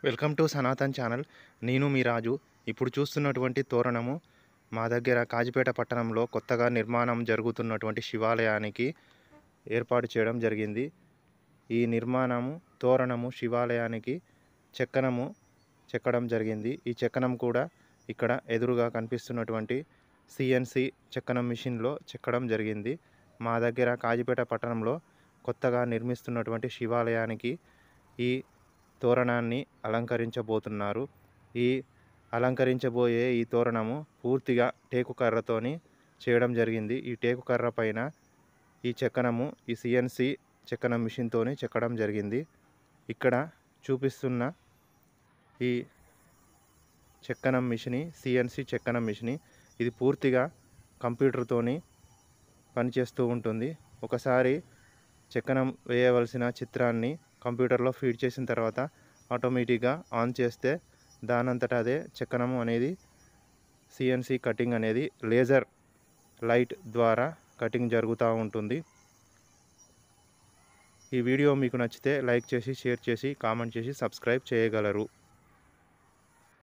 Welcome to Sanatan channel. నేను మీ రాజు. ఇప్పుడు చూస్తున్నటువంటి తోరణము మా దగ్గర కాజిపేట పట్టణంలో కొత్తగా నిర్మాణం జరుగుతున్నటువంటి శివాలయానికి ఏర్పాటు చేయడం జరిగింది. ఈ నిర్మాణము తోరణము శివాలయానికి చెక్కడం జరిగింది. ఈ చెక్కనం కూడా ఇక్కడ ఎదురుగా కనిపిస్తున్నటువంటి సిఎన్సి చెక్కనం మిషన్లో చెక్కడం జరిగింది. మా దగ్గర కాజిపేట పట్టణంలో కొత్తగా నిర్మిస్తున్నటువంటి శివాలయానికి ఈ తోరణాన్ని అలంకరించబోతున్నారు. ఈ అలంకరించబోయే ఈ తోరణము పూర్తిగా టేకు కర్రతోని చేయడం జరిగింది. ఈ టేకు కర్ర పైన ఈ చెక్కనము ఈ సిఎన్సి చెక్కనం మిషన్తోని చెక్కడం జరిగింది. ఇక్కడ చూపిస్తున్న ఈ చెక్కనం మిషన్ సిఎన్సి చెక్కనం మిషన్ ఇది పూర్తిగా కంప్యూటర్తోని పనిచేస్తూ ఉంటుంది. ఒకసారి చెక్కనం వేయవలసిన చిత్రాన్ని కంప్యూటర్లో ఫీడ్ చేసిన తర్వాత ఆటోమేటిక్గా ఆన్ చేస్తే దానంతట అదే చెక్కనము అనేది సిఎన్సి కటింగ్ అనేది లేజర్ లైట్ ద్వారా కటింగ్ జరుగుతూ ఉంటుంది. ఈ వీడియో మీకు నచ్చితే లైక్ చేసి, షేర్ చేసి, కామెంట్ చేసి సబ్స్క్రైబ్ చేయగలరు.